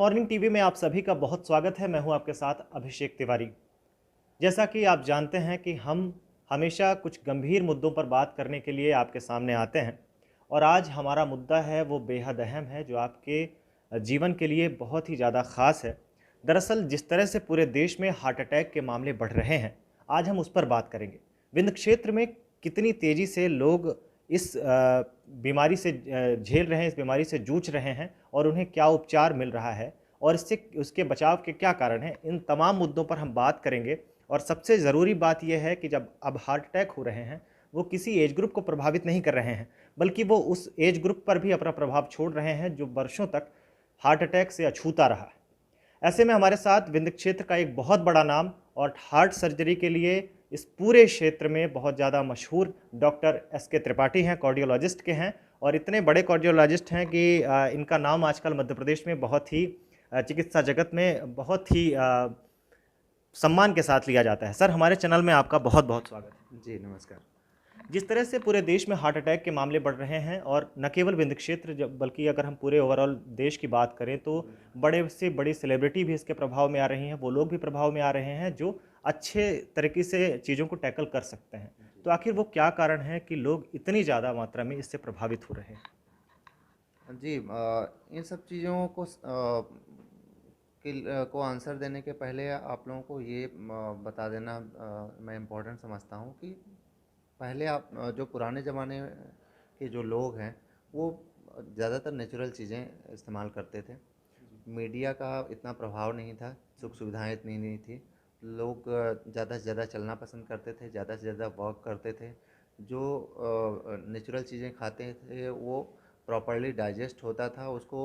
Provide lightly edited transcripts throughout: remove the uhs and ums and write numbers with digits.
Morning TV में आप सभी का बहुत स्वागत है। मैं हूं आपके साथ अभिषेक तिवारी। जैसा कि आप जानते हैं कि हम हमेशा कुछ गंभीर मुद्दों पर बात करने के लिए आपके सामने आते हैं और आज हमारा मुद्दा है वो बेहद अहम है जो आपके जीवन के लिए बहुत ही ज़्यादा ख़ास है। दरअसल जिस तरह से पूरे देश में हार्ट अटैक के मामले बढ़ रहे हैं, आज हम उस पर बात करेंगे। विंध्य क्षेत्र में कितनी तेज़ी से लोग इस बीमारी से झेल रहे हैं, इस बीमारी से जूझ रहे हैं और उन्हें क्या उपचार मिल रहा है और इससे उसके बचाव के क्या कारण हैं, इन तमाम मुद्दों पर हम बात करेंगे। और सबसे ज़रूरी बात यह है कि जब अब हार्ट अटैक हो रहे हैं, वो किसी एज ग्रुप को प्रभावित नहीं कर रहे हैं, बल्कि वो उस एज ग्रुप पर भी अपना प्रभाव छोड़ रहे हैं जो वर्षों तक हार्ट अटैक से अछूता रहा है। ऐसे में हमारे साथ विंध्य क्षेत्र का एक बहुत बड़ा नाम और हार्ट सर्जरी के लिए इस पूरे क्षेत्र में बहुत ज़्यादा मशहूर डॉक्टर एस के त्रिपाठी हैं, कार्डियोलॉजिस्ट के हैं और इतने बड़े कार्डियोलॉजिस्ट हैं कि इनका नाम आजकल मध्य प्रदेश में बहुत ही चिकित्सा जगत में बहुत ही सम्मान के साथ लिया जाता है। सर, हमारे चैनल में आपका बहुत बहुत स्वागत है। जी, नमस्कार। जिस तरह से पूरे देश में हार्ट अटैक के मामले बढ़ रहे हैं और न केवल विंध्य क्षेत्र बल्कि अगर हम पूरे ओवरऑल देश की बात करें तो बड़े से बड़ी सेलिब्रिटी भी इसके प्रभाव में आ रही हैं, वो लोग भी प्रभाव में आ रहे हैं जो अच्छे तरीके से चीज़ों को टैकल कर सकते हैं। तो आखिर वो क्या कारण है कि लोग इतनी ज़्यादा मात्रा में इससे प्रभावित हो रहे हैं? जी, इन सब चीज़ों को को आंसर देने के पहले आप लोगों को ये बता देना मैं इम्पोर्टेंट समझता हूँ कि पहले आप जो पुराने ज़माने के जो लोग हैं वो ज़्यादातर नेचुरल चीज़ें इस्तेमाल करते थे। मीडिया का इतना प्रभाव नहीं था, सुख सुविधाएं इतनी नहीं थी। लोग ज़्यादा से ज़्यादा चलना पसंद करते थे, ज़्यादा से ज़्यादा वॉक करते थे। जो नेचुरल चीज़ें खाते थे वो प्रॉपरली डाइजेस्ट होता था, उसको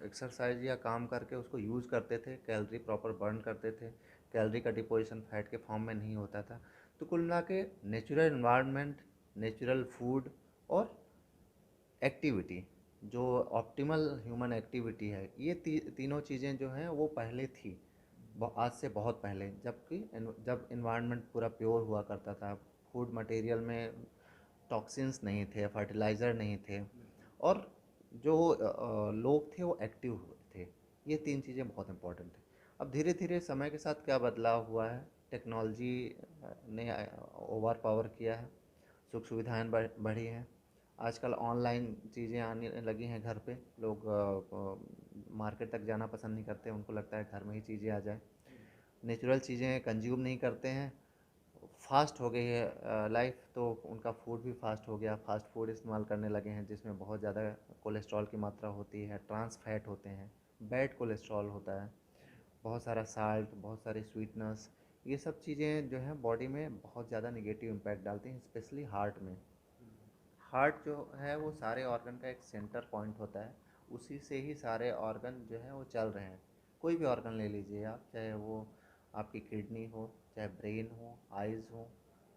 एक्सरसाइज या काम करके उसको यूज़ करते थे, कैलोरी प्रॉपर बर्न करते थे, कैलोरी का डिपोजिशन फैट के फॉर्म में नहीं होता था। तो कुल मिला के नेचुरल इन्वायरमेंट, नेचुरल फूड और एक्टिविटी, जो ऑप्टिमल ह्यूमन एक्टिविटी है, ये तीनों चीज़ें जो हैं वो पहले थी, आज से बहुत पहले, जब इन्वायरमेंट पूरा प्योर हुआ करता था। फूड मटेरियल में टॉक्सिन्स नहीं थे, फर्टिलाइज़र नहीं थे और जो लोग थे वो एक्टिव थे। ये तीन चीज़ें बहुत इंपॉर्टेंट थे। अब धीरे धीरे समय के साथ क्या बदलाव हुआ है, टेक्नोलॉजी ने ओवर पावर किया है, सुख सुविधाएं बढ़ी हैं। आजकल ऑनलाइन चीज़ें आने लगी हैं घर पे। लोग मार्केट तक जाना पसंद नहीं करते, उनको लगता है घर में ही चीज़ें आ जाए। नेचुरल चीज़ें कंज्यूम नहीं करते हैं। फास्ट हो गई है लाइफ, तो उनका फूड भी फास्ट हो गया। फास्ट फूड इस्तेमाल करने लगे हैं जिसमें बहुत ज़्यादा कोलेस्ट्रॉल की मात्रा होती है, ट्रांस फैट होते हैं, बैड कोलेस्ट्रॉल होता है, बहुत सारा साल्ट, बहुत सारी स्वीटनेस। ये सब चीज़ें जो हैं बॉडी में बहुत ज़्यादा निगेटिव इम्पैक्ट डालती हैं, स्पेशली हार्ट में। हार्ट जो है वो सारे ऑर्गन का एक सेंटर पॉइंट होता है, उसी से ही सारे ऑर्गन जो हैं वो चल रहे हैं। कोई भी ऑर्गन ले लीजिए आप, चाहे वो आपकी किडनी हो, चाहे ब्रेन हो, आइज़ हो,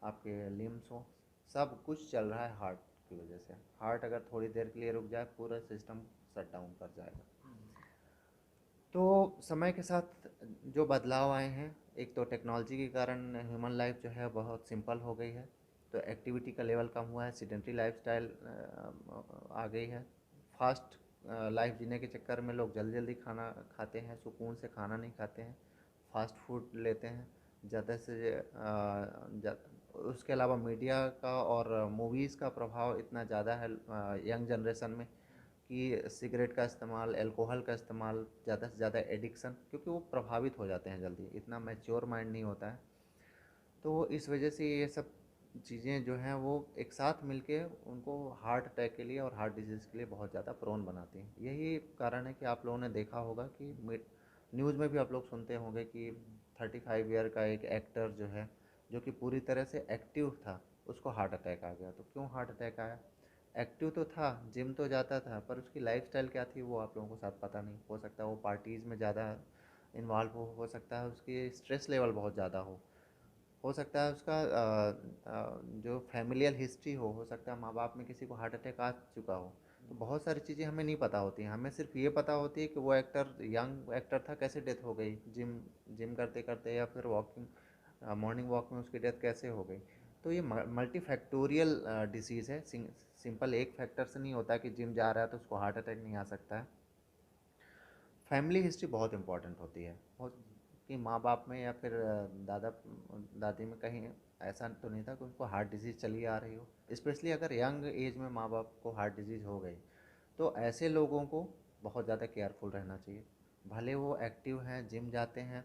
आपके लिम्स हो, सब कुछ चल रहा है हार्ट की वजह से। हार्ट अगर थोड़ी देर के लिए रुक जाए, पूरा सिस्टम शट डाउन कर जाएगा। तो समय के साथ जो बदलाव आए हैं, एक तो टेक्नोलॉजी के कारण ह्यूमन लाइफ जो है बहुत सिंपल हो गई है, तो एक्टिविटी का लेवल कम हुआ है, सीडेंट्री लाइफस्टाइल आ गई है। फास्ट लाइफ जीने के चक्कर में लोग जल्दी जल्दी खाना खाते हैं, सुकून से खाना नहीं खाते हैं, फास्ट फूड लेते हैं ज़्यादा से उसके अलावा मीडिया का और मूवीज़ का प्रभाव इतना ज़्यादा है यंग जनरेशन में कि सिगरेट का इस्तेमाल, अल्कोहल का इस्तेमाल, ज़्यादा से ज़्यादा एडिक्शन, क्योंकि वो प्रभावित हो जाते हैं जल्दी, इतना मैच्योर माइंड नहीं होता है। तो इस वजह से ये सब चीज़ें जो हैं वो एक साथ मिलके उनको हार्ट अटैक के लिए और हार्ट डिजीज़ के लिए बहुत ज़्यादा प्रोन बनाती हैं। यही कारण है कि आप लोगों ने देखा होगा कि न्यूज़ में भी आप लोग सुनते होंगे कि 35 ईयर का एक एक्टर जो है, जो कि पूरी तरह से एक्टिव था, उसको हार्ट अटैक आ गया। तो क्यों हार्ट अटैक आया? एक्टिव तो था, जिम तो जाता था, पर उसकी लाइफस्टाइल क्या थी वो आप लोगों को शायद पता नहीं। हो सकता है वो पार्टीज़ में ज़्यादा इन्वॉल्व हो सकता है उसकी स्ट्रेस लेवल बहुत ज़्यादा हो सकता है उसका जो फैमिलियल हिस्ट्री हो सकता है माँ बाप में किसी को हार्ट अटैक आ चुका हो। तो बहुत सारी चीज़ें हमें नहीं पता होती हैं, हमें सिर्फ ये पता होती है कि वो एक्टर, यंग एक्टर था, कैसे डेथ हो गई, जिम जिम करते करते या फिर वॉकिंग, मॉर्निंग वॉक में उसकी डेथ कैसे हो गई। तो ये मल्टीफैक्टोरियल डिसीज़ है, सिंपल एक फैक्टर से नहीं होता कि जिम जा रहा है तो उसको हार्ट अटैक नहीं आ सकता है। फैमिली हिस्ट्री बहुत इम्पोर्टेंट होती है, कि माँ बाप में या फिर दादा दादी में कहीं ऐसा तो नहीं था कि उनको हार्ट डिजीज़ चली आ रही हो। स्पेशली अगर यंग एज में माँ बाप को हार्ट डिजीज़ हो गई, तो ऐसे लोगों को बहुत ज़्यादा केयरफुल रहना चाहिए। भले वो एक्टिव हैं, जिम जाते हैं,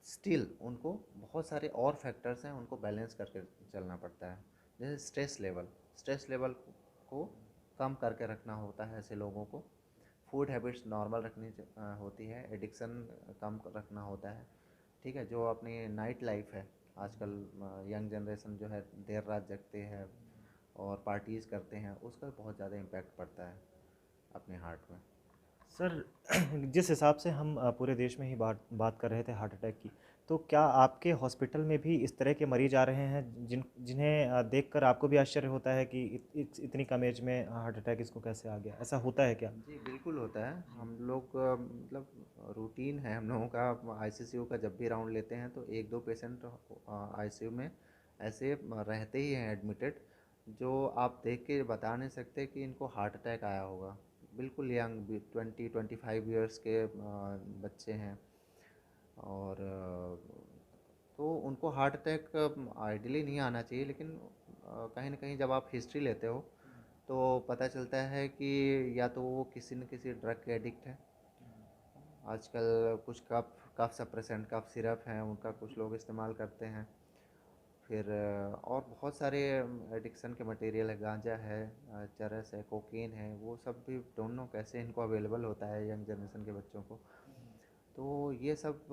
स्टिल उनको बहुत सारे और फैक्टर्स हैं, उनको बैलेंस करके चलना पड़ता है। जैसे स्ट्रेस लेवल को कम करके रखना होता है ऐसे लोगों को। फूड हैबिट्स नॉर्मल रखनी होती है। एडिक्शन कम रखना होता है। ठीक है, जो अपनी नाइट लाइफ है आजकल, यंग जनरेशन जो है देर रात जगते हैं और पार्टीज़ करते हैं, उसका बहुत ज़्यादा इम्पैक्ट पड़ता है अपने हार्ट में। सर, जिस हिसाब से हम पूरे देश में ही बात कर रहे थे हार्ट अटैक की, तो क्या आपके हॉस्पिटल में भी इस तरह के मरीज आ रहे हैं जिन्हें देखकर आपको भी आश्चर्य होता है कि इतनी कम एज में हार्ट अटैक इसको कैसे आ गया? ऐसा होता है क्या? जी, बिल्कुल होता है। हम लोग मतलब रूटीन है हम लोगों का। आईसीयू का जब भी राउंड लेते हैं तो 1-2 पेशेंट आईसीयू में ऐसे रहते ही हैं एडमिटेड, जो आप देख के बता नहीं सकते कि इनको हार्ट अटैक आया होगा। बिल्कुल यंग 20-25 ईयर्स के बच्चे हैं। और तो उनको हार्ट अटैक आइडियली नहीं आना चाहिए, लेकिन कहीं ना कहीं जब आप हिस्ट्री लेते हो तो पता चलता है कि या तो वो किसी न किसी ड्रग के एडिक्ट है। आजकल कुछ कफ सप्रेसेंट कफ सिरप हैं, उनका कुछ लोग इस्तेमाल करते हैं। फिर और बहुत सारे एडिक्शन के मटेरियल है, गांजा है, चरस है, कोकीन है, वो सब भी डोंट नो कैसे इनको अवेलेबल होता है यंग जनरेशन के बच्चों को। तो ये सब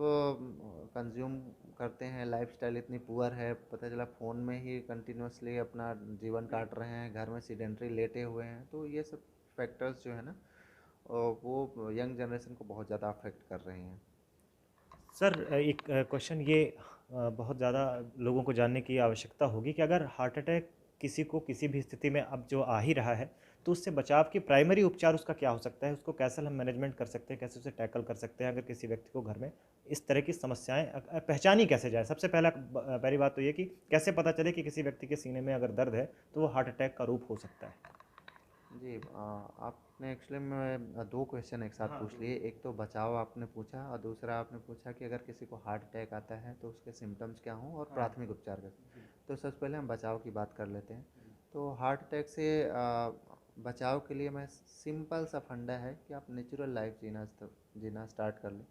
कंज्यूम करते हैं। लाइफस्टाइल इतनी पुअर है, पता चला फ़ोन में ही कंटिन्यूसली अपना जीवन काट रहे हैं, घर में सीडेंट्री लेटे हुए हैं। तो ये सब फैक्टर्स जो है ना, वो यंग जनरेशन को बहुत ज़्यादा अफेक्ट कर रही हैं। सर, एक क्वेश्चन ये बहुत ज़्यादा लोगों को जानने की आवश्यकता होगी कि अगर हार्ट अटैक किसी को किसी भी स्थिति में अब जो आ ही रहा है, तो उससे बचाव की प्राइमरी उपचार उसका क्या हो सकता है? उसको कैसे हम मैनेजमेंट कर सकते हैं, कैसे उसे टैकल कर सकते हैं अगर किसी व्यक्ति को घर में इस तरह की समस्याएं पहचानी कैसे जाए? सबसे पहली बात तो ये कि कैसे पता चले कि किसी व्यक्ति के सीने में अगर दर्द है तो वो हार्ट अटैक का रूप हो सकता है। जी, आपने एक्चुअली में 2 क्वेश्चन एक साथ हाँ, पूछ लिए। एक तो बचाव आपने पूछा और दूसरा आपने पूछा कि अगर किसी को हार्ट अटैक आता है तो उसके सिम्टम्स क्या हों और हाँ, प्राथमिक उपचार कैसे। तो सबसे पहले हम बचाव की बात कर लेते हैं। तो हार्ट अटैक से बचाव के लिए मैं सिंपल सा फंडा है कि आप नेचुरल लाइफ जीना स्टार्ट कर लें।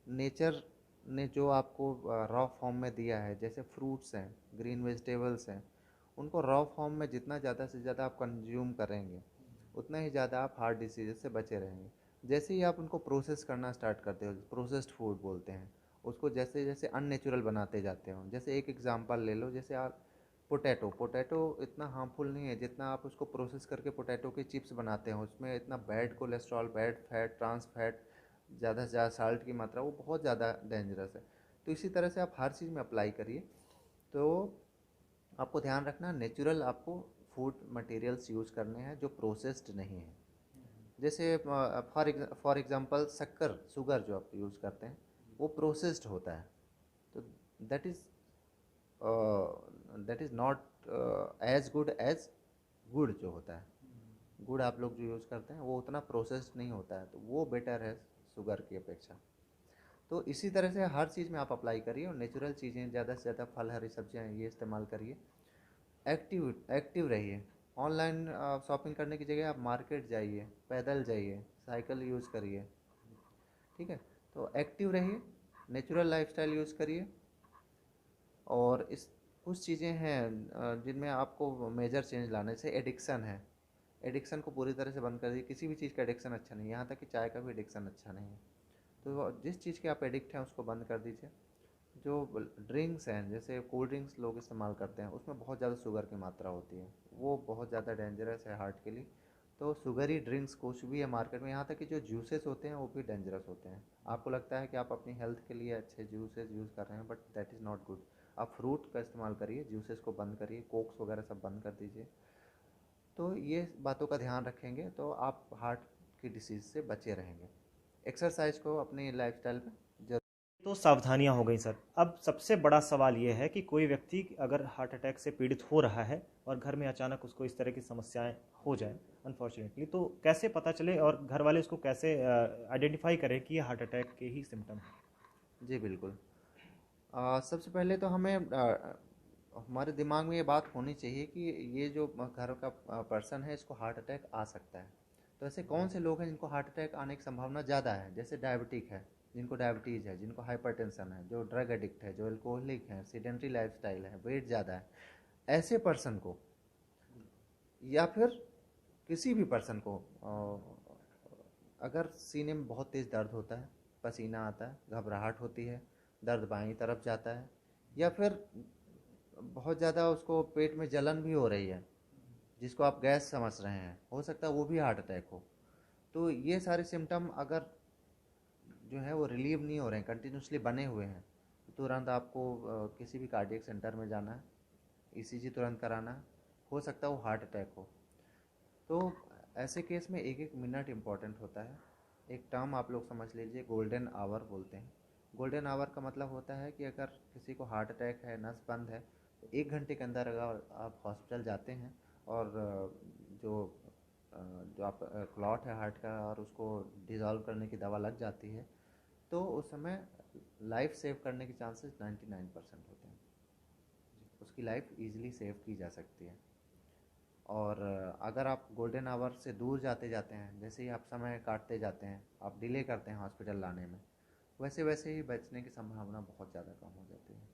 नेचर ने जो आपको रॉ फॉर्म में दिया है, जैसे फ्रूट्स हैं, ग्रीन वेजिटेबल्स हैं, उनको रॉ फॉर्म में जितना ज़्यादा से ज़्यादा आप कंज्यूम करेंगे, उतना ही ज़्यादा आप हार्ट डिसीज़ से बचे रहेंगे। जैसे ही आप उनको प्रोसेस करना स्टार्ट करते हो, प्रोसेस्ड फूड बोलते हैं उसको, जैसे जैसे अननेचुरल बनाते जाते हो। जैसे एक एग्जांपल ले लो, जैसे आप पोटैटो पोटैटो इतना हार्मफुल नहीं है जितना आप उसको प्रोसेस करके पोटैटो के चिप्स बनाते हो। उसमें इतना bad cholesterol, bad fat, trans fat, ज़्यादा से ज़्यादा साल्ट की मात्रा, वो बहुत ज़्यादा डेंजरस है। तो इसी तरह से आप हर चीज़ में अप्लाई करिए। तो आपको ध्यान रखना, नेचुरल आपको फूड मटेरियल्स यूज़ करने हैं जो प्रोसेस्ड नहीं है। जैसे फॉर एग्जांपल शक्कर, शुगर जो आप यूज़ करते हैं वो प्रोसेस्ड होता है। तो that is that is not as good as gur जो होता है। गुड़ आप लोग जो यूज़ करते हैं वो उतना प्रोसेस्ड नहीं होता है, तो वो बेटर है शुगर की अपेक्षा। तो इसी तरह से हर चीज़ में आप अप्लाई करिए और नेचुरल चीज़ें, ज़्यादा से ज़्यादा फल, हरी सब्जियाँ ये इस्तेमाल करिए। एक्टिव एक्टिव रहिए। ऑनलाइन शॉपिंग करने की जगह आप मार्केट जाइए, पैदल जाइए, साइकिल यूज़ करिए। ठीक है, तो एक्टिव रहिए, नेचुरल लाइफस्टाइल यूज़ करिए। और इस कुछ चीज़ें हैं जिनमें आपको मेजर चेंज लाने से, एडिक्शन है, एडिक्शन को पूरी तरह से बंद कर दीजिए। किसी भी चीज़ का एडिक्शन अच्छा नहीं है, यहाँ तक कि चाय का भी एडिक्शन अच्छा नहीं है। तो जिस चीज़ के आप एडिक्ट हैं उसको बंद कर दीजिए। जो ड्रिंक्स हैं, जैसे कोल्ड ड्रिंक्स लोग इस्तेमाल करते हैं, उसमें बहुत ज़्यादा शुगर की मात्रा होती है, वो बहुत ज़्यादा डेंजरस है हार्ट के लिए। तो शुगरी ड्रिंक्स कुछ भी है मार्केट में, यहाँ तक कि जो जूसेस होते हैं वो भी डेंजरस होते हैं। आपको लगता है कि आप अपनी हेल्थ के लिए अच्छे जूसेस यूज़ कर रहे हैं, but that is not good. आप फ्रूट का इस्तेमाल करिए, जूसेस को बंद करिए, कोक्स वगैरह सब बंद कर दीजिए। तो ये बातों का ध्यान रखेंगे तो आप हार्ट की डिसीज़ से बचे रहेंगे। एक्सरसाइज को अपनी लाइफस्टाइल में जरूर। तो सावधानियां हो गई सर। अब सबसे बड़ा सवाल ये है कि कोई व्यक्ति अगर हार्ट अटैक से पीड़ित हो रहा है और घर में अचानक उसको इस तरह की समस्याएं हो जाएं अनफॉर्चुनेटली, तो कैसे पता चले और घर वाले उसको कैसे आइडेंटिफाई करें कि ये हार्ट अटैक के ही सिम्टम है? जी बिल्कुल। सबसे पहले तो हमें हमारे दिमाग में ये बात होनी चाहिए कि ये जो घर का पर्सन है इसको हार्ट अटैक आ सकता है। तो ऐसे कौन से लोग हैं जिनको हार्ट अटैक आने की संभावना ज़्यादा है? जैसे डायबिटिक है, जिनको डायबिटीज़ है, जिनको हाइपरटेंशन है, जो ड्रग एडिक्ट है, जो एल्कोहलिक है, सीडेंट्री लाइफस्टाइल है, वेट ज़्यादा है, ऐसे पर्सन को, या फिर किसी भी पर्सन को अगर सीने में बहुत तेज़ दर्द होता है, पसीना आता है, घबराहट होती है, दर्द बाईं तरफ जाता है, या फिर बहुत ज़्यादा उसको पेट में जलन भी हो रही है, जिसको आप गैस समझ रहे हैं, हो सकता है वो भी हार्ट अटैक हो। तो ये सारे सिम्टम अगर जो है वो रिलीव नहीं हो रहे हैं, कंटिन्यूसली बने हुए हैं, तो तुरंत आपको किसी भी कार्डियक सेंटर में जाना है, ईसीजी तुरंत कराना है, हो सकता है वो हार्ट अटैक हो। तो ऐसे केस में एक एक मिनट इम्पॉर्टेंट होता है। एक टर्म आप लोग समझ लीजिए, गोल्डन आवर बोलते हैं। गोल्डन आवर का मतलब होता है कि अगर किसी को हार्ट अटैक है, नस बंद है, तो 1 घंटे के अंदर अगर आप हॉस्पिटल जाते हैं और जो जो आप क्लॉट है हार्ट का और उसको डिज़ोल्व करने की दवा लग जाती है, तो उस समय लाइफ सेव करने के चांसेस 99% होते हैं। उसकी लाइफ ईजिली सेव की जा सकती है। और अगर आप गोल्डन आवर से दूर जाते जाते हैं, जैसे ही आप समय काटते जाते हैं, आप डिले करते हैं हॉस्पिटल लाने में, वैसे वैसे ही बचने की संभावना बहुत ज़्यादा कम हो जाती है।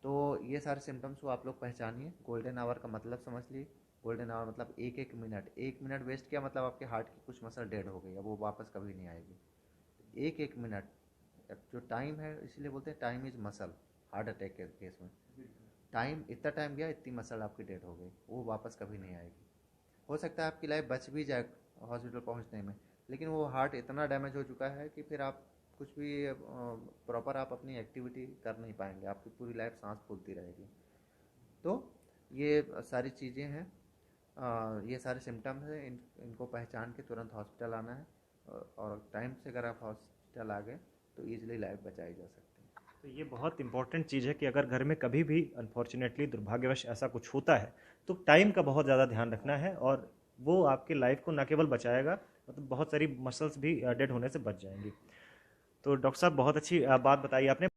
तो ये सारे सिम्टम्स को आप लोग पहचानिए। गोल्डन आवर का मतलब समझ लिए। गोल्डन आवर मतलब एक एक मिनट, 1 मिनट वेस्ट किया मतलब आपके हार्ट की कुछ मसल डेड हो गई, अब वो वापस कभी नहीं आएगी। एक एक मिनट जो टाइम है, इसलिए बोलते हैं time is muscle. Heart attack के केस में टाइम, इतना टाइम गया, इतनी मसल आपकी डेड हो गई, वो वापस कभी नहीं आएगी। हो सकता है आपकी लाइफ बच भी जाए हॉस्पिटल पहुंचने में, लेकिन वो हार्ट इतना डैमेज हो चुका है कि फिर आप कुछ भी प्रॉपर आप अपनी एक्टिविटी कर नहीं पाएंगे, आपकी पूरी लाइफ सांस फूलती रहेगी। तो ये सारी चीज़ें हैं, ये सारे सिम्टम्स हैं, इनको पहचान के तुरंत हॉस्पिटल आना है। और टाइम से अगर आप हॉस्पिटल आ गए तो ईजिली लाइफ बचाई जा सकती है। तो ये बहुत इंपॉर्टेंट चीज़ है कि अगर घर में कभी भी अनफॉर्चुनेटली दुर्भाग्यवश ऐसा कुछ होता है तो टाइम का बहुत ज़्यादा ध्यान रखना है, और वो आपकी लाइफ को न केवल बचाएगा, मतलब बहुत सारी मसल्स भी डेड होने से बच जाएंगी। तो डॉक्टर साहब बहुत अच्छी बात बताई आपने।